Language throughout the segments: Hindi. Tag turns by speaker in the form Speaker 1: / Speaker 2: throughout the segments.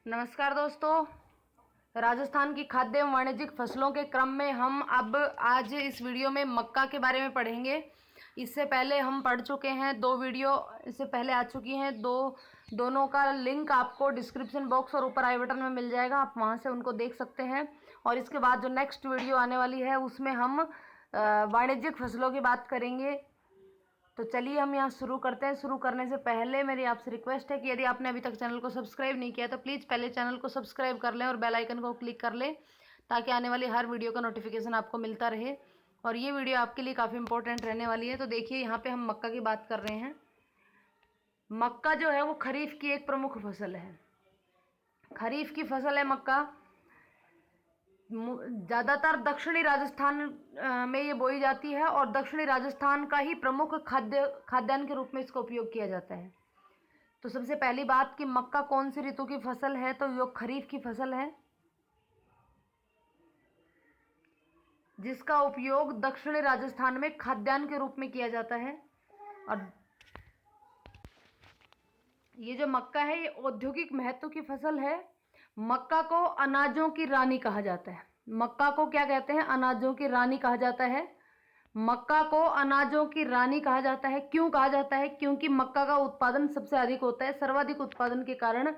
Speaker 1: नमस्कार दोस्तों, राजस्थान की खाद्य एवं वाणिज्यिक फसलों के क्रम में हम अब आज इस वीडियो में मक्का के बारे में पढ़ेंगे। इससे पहले हम पढ़ चुके हैं, 2 वीडियो इससे पहले आ चुकी हैं। दोनों का लिंक आपको डिस्क्रिप्शन बॉक्स और ऊपर आई बटन में मिल जाएगा, आप वहां से उनको देख सकते हैं। और इसके बाद जो नेक्स्ट वीडियो आने वाली है उसमें हम वाणिज्यिक फसलों की बात करेंगे। तो चलिए हम यहाँ शुरू करते हैं। शुरू करने से पहले मेरी आपसे रिक्वेस्ट है कि यदि आपने अभी तक चैनल को सब्सक्राइब नहीं किया तो प्लीज़ पहले चैनल को सब्सक्राइब कर लें और बेल आइकन को क्लिक कर लें, ताकि आने वाली हर वीडियो का नोटिफिकेशन आपको मिलता रहे। और ये वीडियो आपके लिए काफ़ी इंपॉर्टेंट रहने वाली है। तो देखिए, यहाँ पे हम मक्का की बात कर रहे हैं। मक्का जो है वो खरीफ की एक प्रमुख फसल है। खरीफ की फसल है मक्का। ज़्यादातर दक्षिणी राजस्थान में ये बोई जाती है और दक्षिणी राजस्थान का ही प्रमुख खाद्यान्न के रूप में इसका उपयोग किया जाता है। तो सबसे पहली बात कि मक्का कौन सी ऋतु की फसल है, तो ये खरीफ की फसल है, जिसका उपयोग दक्षिणी राजस्थान में खाद्यान्न के रूप में किया जाता है। और ये जो मक्का है ये औद्योगिक महत्व की फसल है। मक्का को अनाजों की रानी कहा जाता है। मक्का को क्या कहते हैं? अनाजों की रानी कहा जाता है। मक्का को अनाजों की रानी कहा जाता है। क्यों कहा जाता है? क्योंकि मक्का का उत्पादन सबसे अधिक होता है। सर्वाधिक उत्पादन के कारण,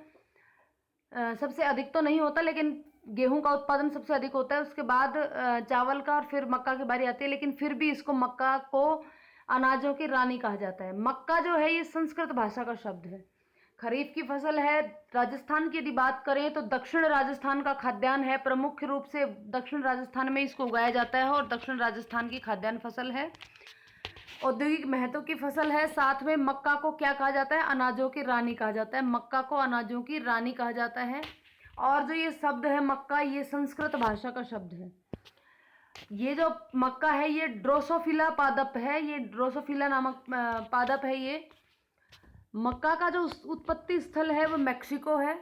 Speaker 1: सबसे अधिक तो नहीं होता लेकिन गेहूं का उत्पादन सबसे अधिक होता है, उसके बाद चावल का और फिर मक्का की बारी आती है। लेकिन फिर भी इसको मक्का को अनाजों की रानी कहा जाता है। मक्का जो है ये संस्कृत भाषा का शब्द है। खरीफ की फसल है। राजस्थान की यदि बात करें तो दक्षिण राजस्थान का खाद्यान्न है। प्रमुख रूप से दक्षिण राजस्थान में इसको उगाया जाता है और दक्षिण राजस्थान की खाद्यान्न फसल है। औद्योगिक महत्व की फसल है। साथ में मक्का को क्या कहा जाता है? अनाजों की रानी कहा जाता है। मक्का को अनाजों की रानी कहा जाता है। और जो ये शब्द है मक्का, ये संस्कृत भाषा का शब्द है। ये जो मक्का है ये ड्रोसोफिला पादप है। ये ड्रोसोफिला नामक पादप है। ये मक्का का जो उत्पत्ति स्थल है वो मैक्सिको है।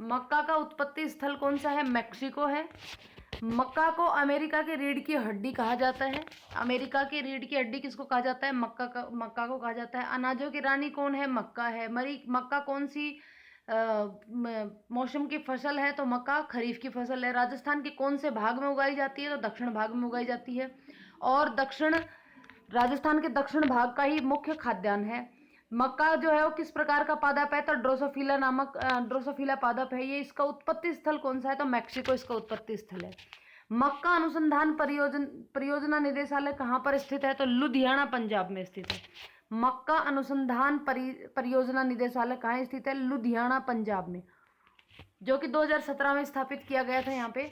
Speaker 1: मक्का का उत्पत्ति स्थल कौन सा है? मैक्सिको है। मक्का को अमेरिका की रीढ़ की हड्डी कहा जाता है। अमेरिका की रीढ़ की हड्डी किसको कहा जाता है? मक्का को कहा जाता है। अनाजों की रानी कौन है? मक्का है। मक्का कौन सी मौसम की फसल है? तो मक्का खरीफ की फसल है। राजस्थान के कौन से भाग में उगाई जाती है? तो दक्षिण भाग में उगाई जाती है। और राजस्थान के दक्षिण भाग का ही मुख्य खाद्यान्न है। मक्का जो है वो किस प्रकार का पादप है? तो ड्रोसोफिला पादप है ये। इसका उत्पत्ति स्थल कौन सा है? तो मैक्सिको इसका उत्पत्ति स्थल है। मक्का अनुसंधान परियोजना निदेशालय कहाँ पर स्थित है? तो लुधियाना पंजाब में स्थित है। मक्का अनुसंधान परियोजना निदेशालय कहाँ स्थित है? लुधियाना पंजाब में, जो कि 2017 में स्थापित किया गया था। यहाँ पे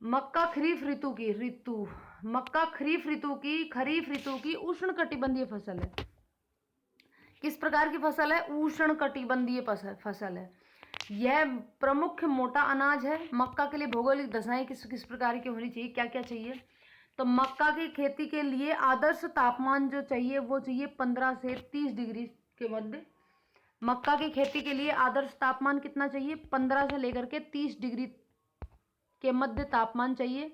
Speaker 1: मक्का खरीफ ऋतु की उष्ण कटिबंधीय फसल है। किस प्रकार की फसल है? उष्ण कटिबंधीय फसल है। यह प्रमुख मोटा अनाज है। मक्का के लिए भौगोलिक दशाएं किस प्रकार की होनी चाहिए? क्या क्या चाहिए? तो मक्का की खेती के लिए आदर्श तापमान जो चाहिए वो चाहिए 15 से 30 डिग्री के मध्य। मक्का की खेती के लिए आदर्श तापमान कितना चाहिए? 15 से लेकर के 30 डिग्री के मध्य तापमान चाहिए।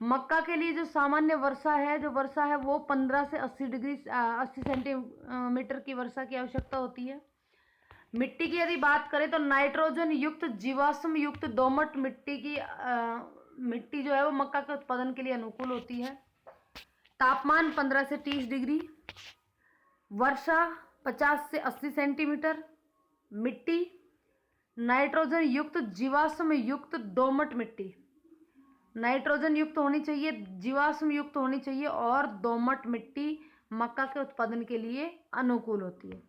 Speaker 1: मक्का के लिए जो सामान्य वर्षा है वो 15 से 80 सेंटीमीटर की वर्षा की आवश्यकता होती है। मिट्टी की यदि बात करें तो नाइट्रोजन युक्त, जीवाश्म युक्त दोमट मिट्टी जो है वो मक्का के उत्पादन के लिए अनुकूल होती है। तापमान 15 से 30 डिग्री, वर्षा 50 से 80 सेंटीमीटर, मिट्टी नाइट्रोजन युक्त, जीवाश्म युक्त दोमट मिट्टी। नाइट्रोजन युक्त होनी चाहिए, जीवाश्म युक्त होनी चाहिए और दोमट मिट्टी मक्का के उत्पादन के लिए अनुकूल होती है।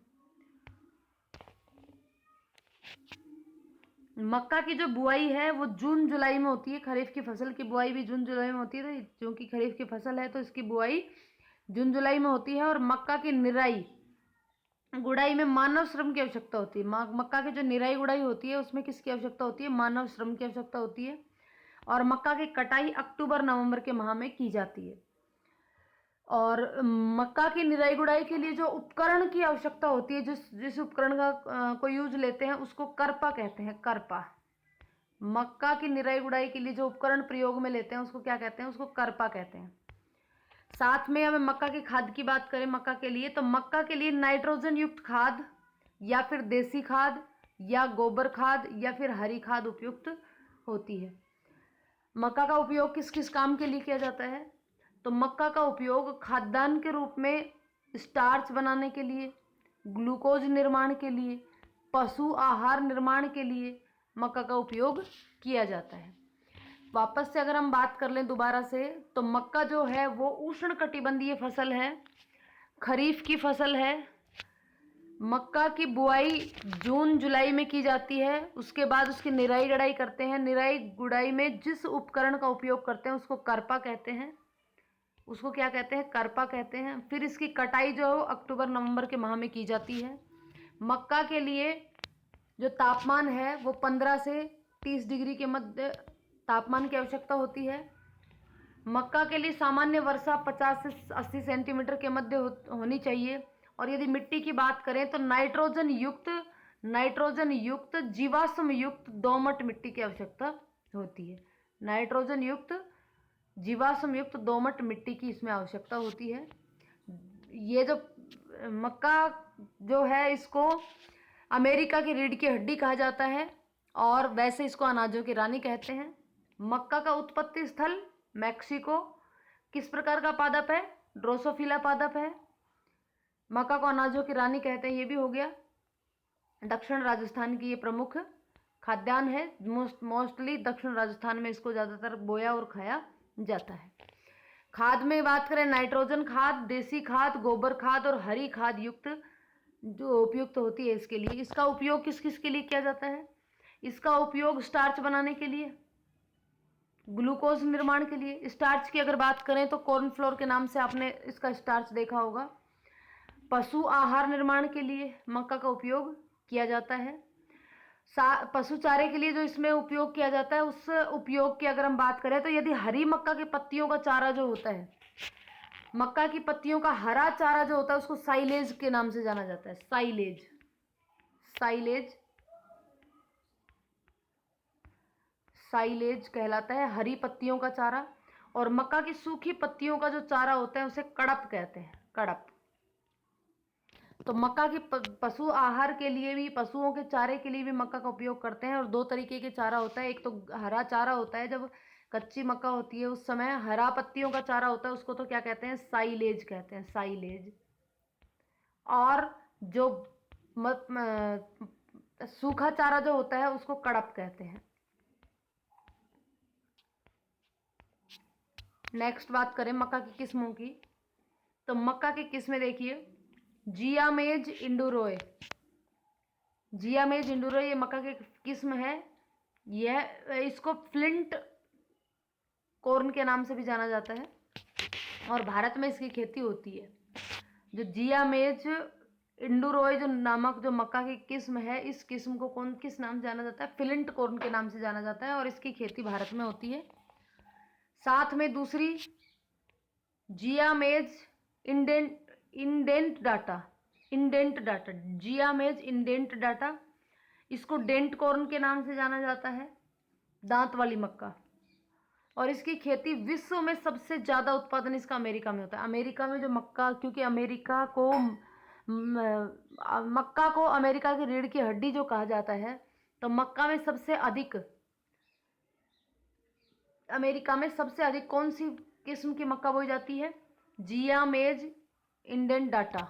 Speaker 1: मक्का की जो बुआई है वो जून जुलाई में होती है। खरीफ की फसल की बुआई भी जून जुलाई में होती है, क्योंकि खरीफ की फसल है तो इसकी बुआई जून जुलाई में होती है। और मक्का की निराई गुड़ाई में मानव श्रम की आवश्यकता होती है। मक्का की जो निराई गुड़ाई होती है उसमें किसकी आवश्यकता होती है? मानव श्रम की आवश्यकता होती है। और मक्का की कटाई अक्टूबर नवंबर के माह में की जाती है। और मक्का की निराई गुड़ाई के लिए जो उपकरण की आवश्यकता होती है, जिस उपकरण का कोई यूज लेते हैं उसको करपा कहते हैं। करपा। मक्का की निराई गुड़ाई के लिए जो उपकरण प्रयोग में लेते हैं उसको क्या कहते हैं? उसको करपा कहते हैं। साथ में हमें मक्का की खाद की बात करें मक्का के लिए, तो मक्का के लिए नाइट्रोजन युक्त खाद या फिर देसी खाद या गोबर खाद या फिर हरी खाद उपयुक्त होती है। मक्का का उपयोग किस किस काम के लिए किया जाता है? तो मक्का का उपयोग खाद्यान्न के रूप में, स्टार्च बनाने के लिए, ग्लूकोज निर्माण के लिए, पशु आहार निर्माण के लिए मक्का का उपयोग किया जाता है। वापस से अगर हम बात कर लें दोबारा से, तो मक्का जो है वो उष्णकटिबंधीय फसल है, खरीफ की फसल है। मक्का की बुआई जून जुलाई में की जाती है। उसके बाद उसकी निराई गुड़ाई करते हैं। निराई गुड़ाई में जिस उपकरण का उपयोग करते हैं उसको करपा कहते हैं। उसको क्या कहते हैं? करपा कहते हैं। फिर इसकी कटाई जो है अक्टूबर नवंबर के माह में की जाती है। मक्का के लिए जो तापमान है वो 15 से 30 डिग्री के मध्य तापमान की आवश्यकता होती है। मक्का के लिए सामान्य वर्षा 50 से 80 सेंटीमीटर के मध्य होनी चाहिए। और यदि मिट्टी की बात करें तो नाइट्रोजन युक्त जीवाश्म युक्त दोमट मिट्टी की आवश्यकता होती है। नाइट्रोजन युक्त जीवाश्म युक्त दोमट मिट्टी की इसमें आवश्यकता होती है। ये जो मक्का जो है इसको अमेरिका की रीढ़ की हड्डी कहा जाता है और वैसे इसको अनाजों की रानी कहते हैं। मक्का का उत्पत्ति स्थल मैक्सिको। किस प्रकार का पादप है? ड्रोसोफिला पादप है। मक्का को अनाजों की रानी कहते हैं, ये भी हो गया। दक्षिण राजस्थान की ये प्रमुख खाद्यान्न है। मोस्टली दक्षिण राजस्थान में इसको ज़्यादातर बोया और खाया जाता है। खाद में बात करें, नाइट्रोजन खाद, देसी खाद, गोबर खाद और हरी खाद युक्त जो उपयुक्त होती है इसके लिए। इसका उपयोग किस किस के लिए किया जाता है? इसका उपयोग स्टार्च बनाने के लिए, ग्लूकोज निर्माण के लिए। स्टार्च की अगर बात करें तो कॉर्नफ्लोर के नाम से आपने इसका स्टार्च देखा होगा। पशु आहार निर्माण के लिए मक्का का उपयोग किया जाता है। पशु चारे के लिए जो इसमें उपयोग किया जाता है, उस उपयोग की अगर हम बात करें तो यदि हरी मक्का की पत्तियों का चारा जो होता है, मक्का की पत्तियों का हरा चारा जो होता है उसको साइलेज के नाम से जाना जाता है। साइलेज, साइलेज, साइलेज कहलाता है हरी पत्तियों का चारा। और मक्का की सूखी पत्तियों का जो चारा होता है उसे कड़प कहते हैं। कड़प। तो मक्का की पशु आहार के लिए भी, पशुओं के चारे के लिए भी मक्का का उपयोग करते हैं। और दो तरीके के चारा होता है। एक तो हरा चारा होता है, जब कच्ची मक्का होती है उस समय हरा पत्तियों का चारा होता है, उसको तो क्या कहते हैं? साइलेज कहते हैं, साइलेज। और जो सूखा चारा जो होता है उसको कड़प कहते हैं। नेक्स्ट बात करें मक्का की किस्मों की, तो मक्का की किस्में देखिए, जियामेज इंडुरोय। जियामेज इंडुरोय ये मक्का की किस्म है। यह इसको फ्लिंट कॉर्न के नाम से भी जाना जाता है और भारत में इसकी खेती होती है। जो जियामेज इंडुरोय जो नामक जो मक्का की किस्म है, इस किस्म को किस नाम से जाना जाता है? फ्लिंट कॉर्न के नाम से जाना जाता है और इसकी खेती भारत में होती है। साथ में दूसरी जियामेज इंडेंट डाटा, जियामेज इंडेंट डाटा, इसको डेंट कॉर्न के नाम से जाना जाता है, दांत वाली मक्का। और इसकी खेती विश्व में सबसे ज़्यादा उत्पादन इसका अमेरिका में होता है। अमेरिका में जो मक्का, क्योंकि अमेरिका को मक्का को अमेरिका की रीढ़ की हड्डी जो कहा जाता है, तो मक्का में सबसे अधिक, अमेरिका में सबसे अधिक कौन सी किस्म की मक्का बोई जाती है? जियामेज इंडेंट डाटा,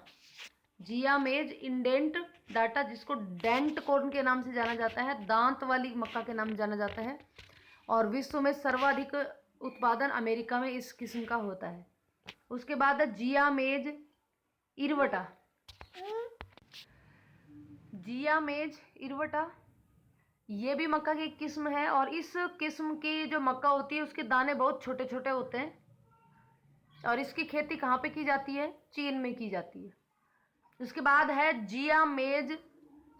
Speaker 1: जियामेज इंडेंट डाटा, जिसको डेंट कॉर्न के नाम से जाना जाता है, दांत वाली मक्का के नाम से जाना जाता है। और विश्व में सर्वाधिक उत्पादन अमेरिका में इस किस्म का होता है। उसके बाद है जियामेज इरवटा। जियामेज इरवटा ये भी मक्का की किस्म है और इस किस्म की जो मक्का होती है उसके दाने बहुत छोटे छोटे होते हैं। और इसकी खेती कहाँ पे की जाती है? चीन में की जाती है। उसके बाद है जियामेज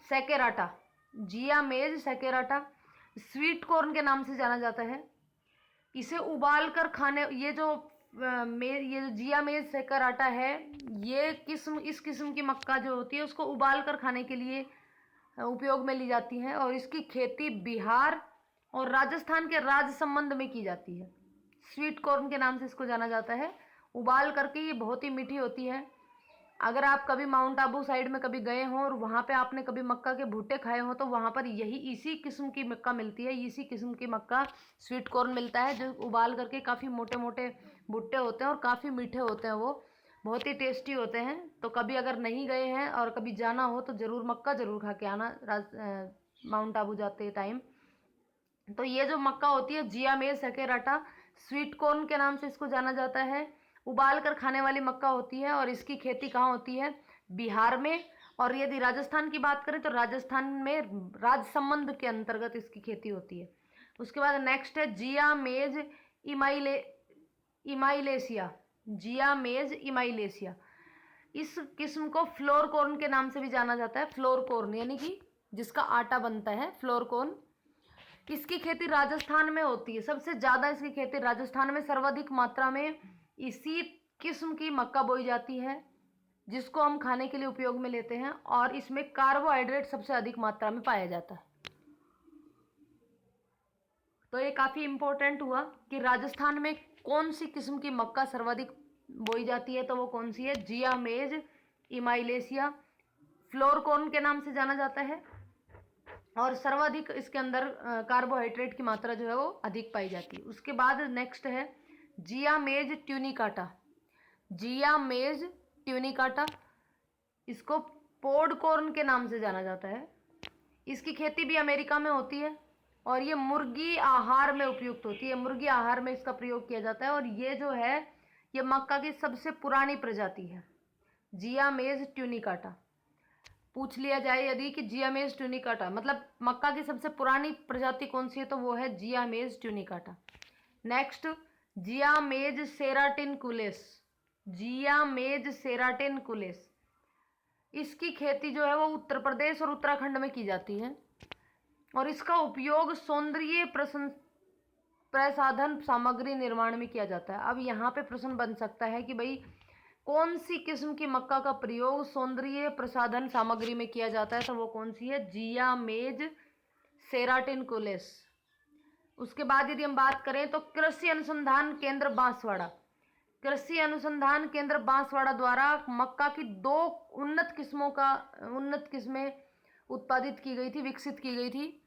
Speaker 1: सेकेराटा। जियामेज सेकेराटा स्वीट कॉर्न के नाम से जाना जाता है। इसे उबाल कर खाने, ये जो जियामेज सेकेराटा है, ये किस्म, इस किस्म की मक्का जो होती है उसको उबाल कर खाने के लिए उपयोग में ली जाती है। और इसकी खेती बिहार और राजस्थान के राजसमंद में की जाती है। स्वीट कॉर्न के नाम से इसको जाना जाता है। उबाल करके ये बहुत ही मीठी होती है अगर आप कभी माउंट आबू साइड में कभी गए हों और वहाँ पे आपने कभी मक्का के भुट्टे खाए हों तो वहाँ पर यही इसी किस्म की मक्का मिलती है, इसी किस्म की मक्का स्वीट कॉर्न मिलता है, जो उबाल करके काफ़ी मोटे मोटे भुट्टे होते हैं और काफ़ी मीठे होते हैं, वो बहुत ही टेस्टी होते हैं। तो कभी अगर नहीं गए हैं और कभी जाना हो तो ज़रूर मक्का ज़रूर खा के आना माउंट आबू जाते टाइम। तो ये जो मक्का होती है जिया मेज सकेराटा स्वीट कॉर्न के नाम से इसको जाना जाता है। उबाल कर खाने वाली मक्का होती है और इसकी खेती कहाँ होती है? बिहार में। और यदि राजस्थान की बात करें तो राजस्थान में राजसमंद के अंतर्गत इसकी खेती होती है। उसके बाद नेक्स्ट है जिया मेज इमाइलेसिया। जिया मेज इमाइलेसिया, इस किस्म को फ्लोर कॉर्न के नाम से भी जाना जाता है। फ्लोर कॉर्न यानी कि जिसका आटा बनता है, फ्लोर कॉर्न। इसकी खेती राजस्थान में होती है, सबसे ज़्यादा इसकी खेती राजस्थान में, सर्वाधिक मात्रा में इसी किस्म की मक्का बोई जाती है जिसको हम खाने के लिए उपयोग में लेते हैं, और इसमें कार्बोहाइड्रेट सबसे अधिक मात्रा में पाया जाता है। तो ये काफ़ी इम्पोर्टेंट हुआ कि राजस्थान में कौन सी किस्म की मक्का सर्वाधिक बोई जाती है, तो वो कौन सी है? जिया मेज इमाइलेसिया, फ्लोर कॉर्न के नाम से जाना जाता है, और सर्वाधिक इसके अंदर कार्बोहाइड्रेट की मात्रा जो है वो अधिक पाई जाती है। उसके बाद नेक्स्ट है जिया मेज ट्यूनिकाटा। जिया मेज ट्यूनिकाटा, इसको पोड कॉर्न के नाम से जाना जाता है। इसकी खेती भी अमेरिका में होती है और ये मुर्गी आहार में उपयुक्त होती है, मुर्गी आहार में इसका प्रयोग किया जाता है। और ये जो है ये मक्का की सबसे पुरानी प्रजाति है, जिया मेज ट्यूनिकाटा। पूछ लिया जाए यदि कि जिया मेज ट्यूनिकाटा मतलब मक्का की सबसे पुरानी प्रजाति कौन सी है, तो वो है जिया मेज ट्यूनिकाटा। नेक्स्ट जिया मेज सेराटिनकुलेस। जिया मेज सेराटिनकुलेस, इसकी खेती जो है वो उत्तर प्रदेश और उत्तराखंड में की जाती है और इसका उपयोग सौंदर्य प्रसाधन सामग्री निर्माण में किया जाता है। अब यहाँ पे प्रश्न बन सकता है कि भाई कौन सी किस्म की मक्का का प्रयोग सौंदर्य प्रसाधन सामग्री में किया जाता है, तो वो कौन सी है? जिया मेज सेराटिनकुलेस। उसके बाद यदि हम बात करें तो कृषि अनुसंधान केंद्र बांसवाड़ा। कृषि अनुसंधान केंद्र बांसवाड़ा द्वारा मक्का की दो उन्नत किस्में उत्पादित की गई थी, विकसित की गई थी।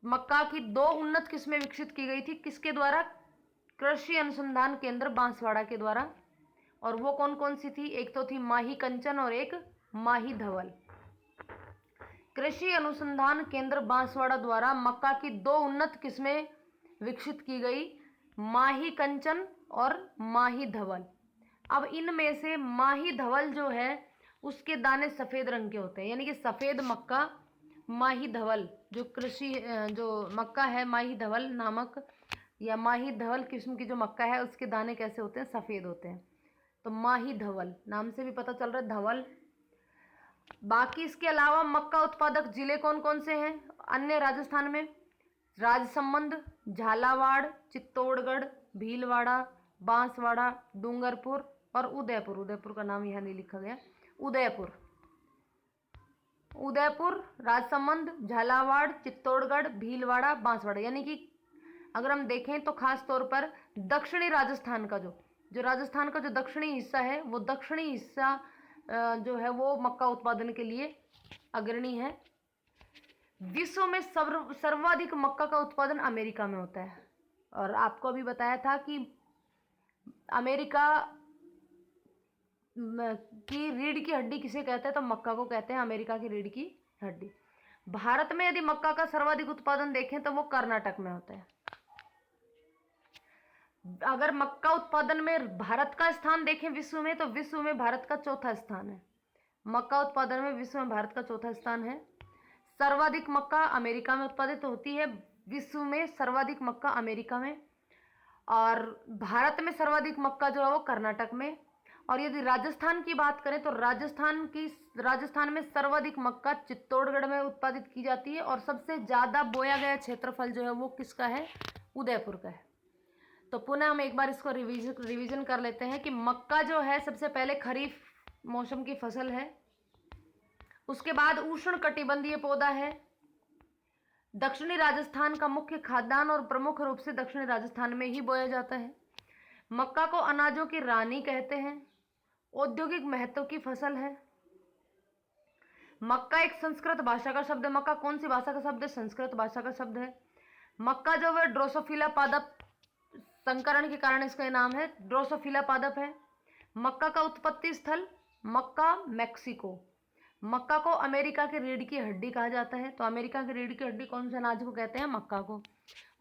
Speaker 1: मक्का की दो उन्नत किस्में विकसित की गई थी, किसके द्वारा? कृषि अनुसंधान केंद्र बांसवाड़ा के द्वारा। और वो कौन कौन सी थी? एक तो थी माही कंचन और एक माही धवल। कृषि अनुसंधान केंद्र बांसवाड़ा द्वारा मक्का की दो उन्नत किस्में विकसित की गई, माही कंचन और माही धवल। अब इनमें से माही धवल जो है उसके दाने सफ़ेद रंग के होते हैं, यानी कि सफ़ेद मक्का माही धवल जो मक्का है माही धवल नामक या माही धवल किस्म की जो मक्का है उसके दाने कैसे होते हैं? सफ़ेद होते हैं। तो माही धवल नाम से भी पता चल रहा है धवल। बाकी इसके अलावा मक्का उत्पादक जिले कौन कौन से हैं अन्य राजस्थान में? राजसमंद, झालावाड़, चित्तौड़गढ़, भीलवाड़ा, बांसवाड़ा, डूंगरपुर और उदयपुर। उदयपुर का नाम यहाँ नहीं लिखा गया। उदयपुर, राजसमंद, झालावाड़, चित्तौड़गढ़, भीलवाड़ा, बांसवाड़ा। यानी कि अगर हम देखें तो खास तौर पर दक्षिणी राजस्थान का जो राजस्थान का जो दक्षिणी हिस्सा है, वो दक्षिणी हिस्सा जो है वो मक्का उत्पादन के लिए अग्रणी है। विश्व में सर्वाधिक मक्का का उत्पादन अमेरिका में होता है। और आपको अभी बताया था कि अमेरिका की रीढ़ की हड्डी किसे कहते हैं, तो मक्का को कहते हैं अमेरिका की रीढ़ की हड्डी। भारत में यदि मक्का का सर्वाधिक उत्पादन देखें तो वो कर्नाटक में होता है। अगर मक्का उत्पादन में भारत का स्थान देखें विश्व में, तो विश्व में भारत का चौथा स्थान है। मक्का उत्पादन में विश्व में भारत का चौथा स्थान है। सर्वाधिक मक्का अमेरिका में उत्पादित होती है, विश्व में सर्वाधिक मक्का अमेरिका में, और भारत में सर्वाधिक मक्का जो है वो कर्नाटक में। और यदि राजस्थान की बात करें तो राजस्थान में सर्वाधिक मक्का चित्तौड़गढ़ में उत्पादित की जाती है, और सबसे ज़्यादा बोया गया क्षेत्रफल जो है वो किसका है? उदयपुर का है। तो पुनः हम एक बार इसको रिवीजन कर लेते हैं कि मक्का जो है सबसे पहले खरीफ मौसम की फसल है, उसके बाद उष्ण कटिबंधीय पौधा है, दक्षिणी राजस्थान का मुख्य खाद्यान्न और प्रमुख रूप से दक्षिणी राजस्थान में ही बोया जाता है। मक्का को अनाजों की रानी कहते हैं, औद्योगिक महत्व की फसल है। मक्का एक संस्कृत भाषा का शब्द है। मक्का कौन सी भाषा का शब्द है? संस्कृत भाषा का शब्द है। मक्का जो है ड्रोसोफिला पादप संकरण के कारण इसका नाम है, ड्रोसोफिला पादप है। मक्का का उत्पत्ति स्थल मक्का, मैक्सिको। मक्का को अमेरिका की रीढ़ की हड्डी कहा जाता है। तो अमेरिका की रीढ़ की हड्डी कौन से अनाज को कहते हैं? मक्का को।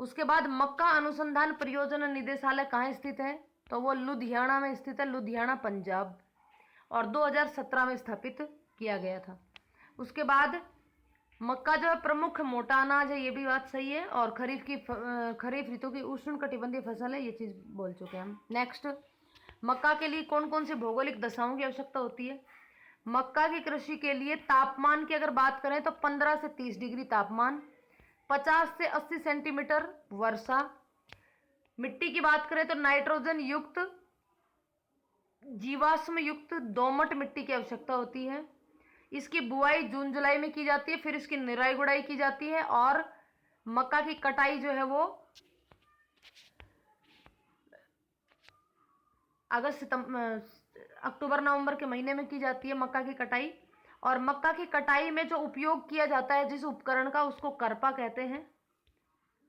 Speaker 1: उसके बाद मक्का अनुसंधान परियोजना निदेशालय कहाँ स्थित है? तो वो लुधियाना में स्थित है, लुधियाना पंजाब, और 2017 में स्थापित किया गया था। उसके बाद मक्का जो है प्रमुख मोटा अनाज है, ये भी बात सही है, और खरीफ ऋतु की उष्ण कटिबंधीय फसल है, ये चीज़ बोल चुके हैं हम। नेक्स्ट, मक्का के लिए कौन कौन सी भौगोलिक दशाओं की आवश्यकता होती है? मक्का की कृषि के लिए तापमान की अगर बात करें तो 15 से 30 डिग्री तापमान, 50 से 80 सेंटीमीटर वर्षा। मिट्टी की बात करें तो नाइट्रोजन युक्त, जीवाश्म युक्त दोमट मिट्टी की आवश्यकता होती है। इसकी बुआई जून जुलाई में की जाती है, फिर इसकी निराई गुड़ाई की जाती है, और मक्का की कटाई जो है वो अक्टूबर नवंबर के महीने में की जाती है मक्का की कटाई। और मक्का की कटाई में जो उपयोग किया जाता है जिस उपकरण का, उसको करपा कहते हैं,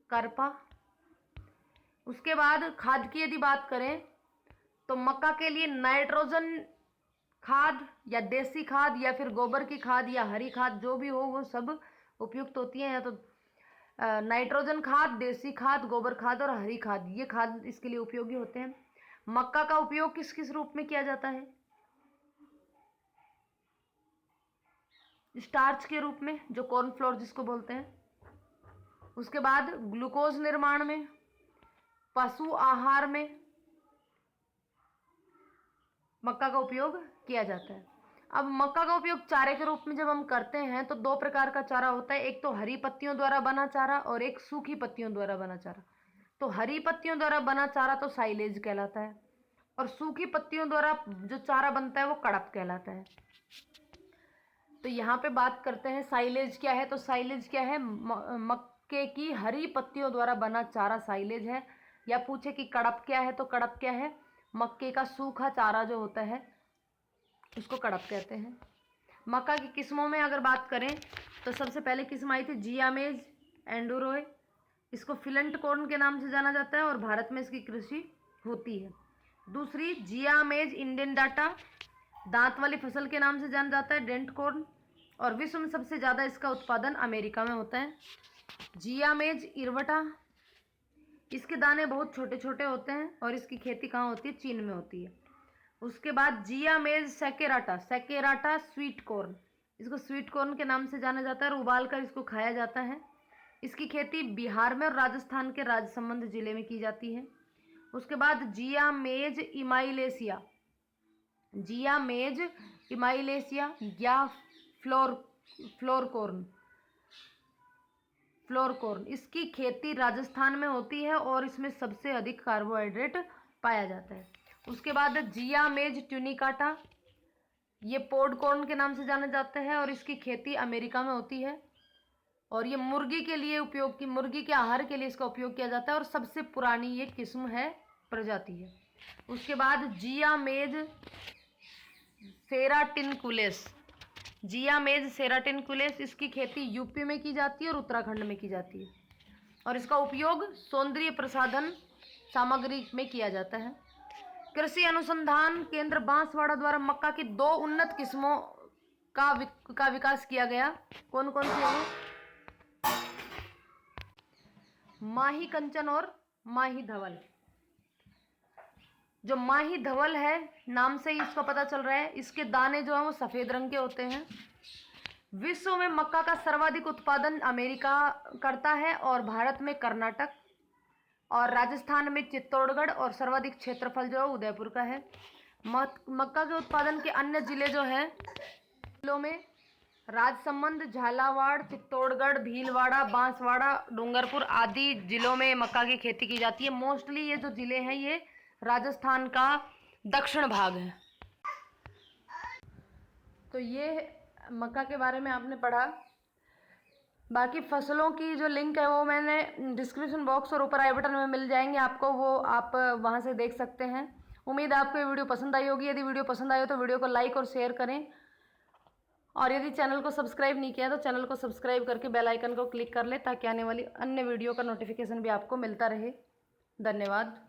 Speaker 1: करपा। उसके बाद खाद की यदि बात करें तो मक्का के लिए नाइट्रोजन खाद या देसी खाद या फिर गोबर की खाद या हरी खाद जो भी हो वो सब उपयुक्त होती हैं। या तो नाइट्रोजन खाद, देसी खाद, गोबर खाद और हरी खाद, ये खाद इसके लिए उपयोगी होते हैं। मक्का का उपयोग किस किस रूप में किया जाता है? स्टार्च के रूप में, जो कॉर्नफ्लोर जिसको बोलते हैं। उसके बाद ग्लूकोज निर्माण में, पशु आहार में मक्का का उपयोग किया जाता है। अब मक्का का उपयोग चारे के रूप में जब हम करते हैं तो दो प्रकार का चारा होता है, एक तो हरी पत्तियों द्वारा बना चारा और एक सूखी पत्तियों द्वारा बना चारा। तो हरी पत्तियों द्वारा बना चारा तो साइलेज कहलाता है, और सूखी पत्तियों द्वारा जो चारा बनता है वो कड़प कहलाता है। तो यहाँ पे बात करते हैं साइलेज क्या है। तो साइलेज क्या है? मक्के की हरी पत्तियों द्वारा बना चारा साइलेज है। या पूछे कि कड़प क्या है, तो कड़प क्या है? मक्के का सूखा चारा जो होता है उसको कड़प कहते हैं। मक्का की किस्मों में अगर बात करें तो सबसे पहले किस्म आई थी जियामेज एंडुरोय। इसको फिलेंट कॉर्न के नाम से जाना जाता है और भारत में इसकी कृषि होती है। दूसरी जियामेज इंडेंटाटा, दांत वाली फसल के नाम से जाना जाता है, डेंट कॉर्न, और विश्व में सबसे ज़्यादा इसका उत्पादन अमेरिका में होता है। जियामेज इरवटा, इसके दाने बहुत छोटे छोटे होते हैं और इसकी खेती कहाँ होती है? चीन में होती है। उसके बाद जियामेज सैकेराटा, सैकेराटा स्वीट कॉर्न, इसको स्वीट कॉर्न के नाम से जाना जाता है और उबाल कर इसको खाया जाता है। इसकी खेती बिहार में और राजस्थान के राजसमंद जिले में की जाती है। उसके बाद जियामेज इमाइलेशिया, जियामेज इमाइलेशिया या फ्लोर कॉर्न, इसकी खेती राजस्थान में होती है और इसमें सबसे अधिक कार्बोहाइड्रेट पाया जाता है। उसके बाद जियामेज ट्यूनिकाटा, ये पॉड कॉर्न के नाम से जाना जाता है और इसकी खेती अमेरिका में होती है, और ये मुर्गी के लिए मुर्गी के आहार के लिए इसका उपयोग किया जाता है, और सबसे पुरानी ये किस्म है, प्रजाति है। उसके बाद जियामेज सेराटिनकुलेस, जियामेज सेराटिनकुलेस, इसकी खेती यूपी में की जाती है और उत्तराखंड में की जाती है, और इसका उपयोग सौंदर्य प्रसाधन सामग्री में किया जाता है। कृषि अनुसंधान केंद्र बांसवाड़ा द्वारा मक्का की 2 उन्नत किस्मों का विकास किया गया। कौन कौन सी है? माही कंचन और माही धवल। जो माही धवल है, नाम से ही इसका पता चल रहा है, इसके दाने जो है वो सफ़ेद रंग के होते हैं। विश्व में मक्का का सर्वाधिक उत्पादन अमेरिका करता है और भारत में कर्नाटक और राजस्थान में चित्तौड़गढ़, और सर्वाधिक क्षेत्रफल जो है उदयपुर का है। मक्का के उत्पादन के अन्य जिले जो हैं जिलों में राजसमंद, झालावाड़, चित्तौड़गढ़, भीलवाड़ा, बांसवाड़ा, डूंगरपुर आदि जिलों में मक्का की खेती की जाती है। मोस्टली ये जो जिले हैं ये राजस्थान का दक्षिण भाग है। तो ये मक्का के बारे में आपने पढ़ा। बाकी फसलों की जो लिंक है वो मैंने डिस्क्रिप्शन बॉक्स और ऊपर आई बटन में मिल जाएंगे आपको, वो आप वहाँ से देख सकते हैं। उम्मीद है आपको ये वीडियो पसंद आई होगी। यदि वीडियो पसंद आए तो वीडियो को लाइक और शेयर करें, और यदि चैनल को सब्सक्राइब नहीं किया तो चैनल को सब्सक्राइब करके बेल आइकन को क्लिक कर ले, ताकि आने वाली अन्य वीडियो का नोटिफिकेशन भी आपको मिलता रहे। धन्यवाद।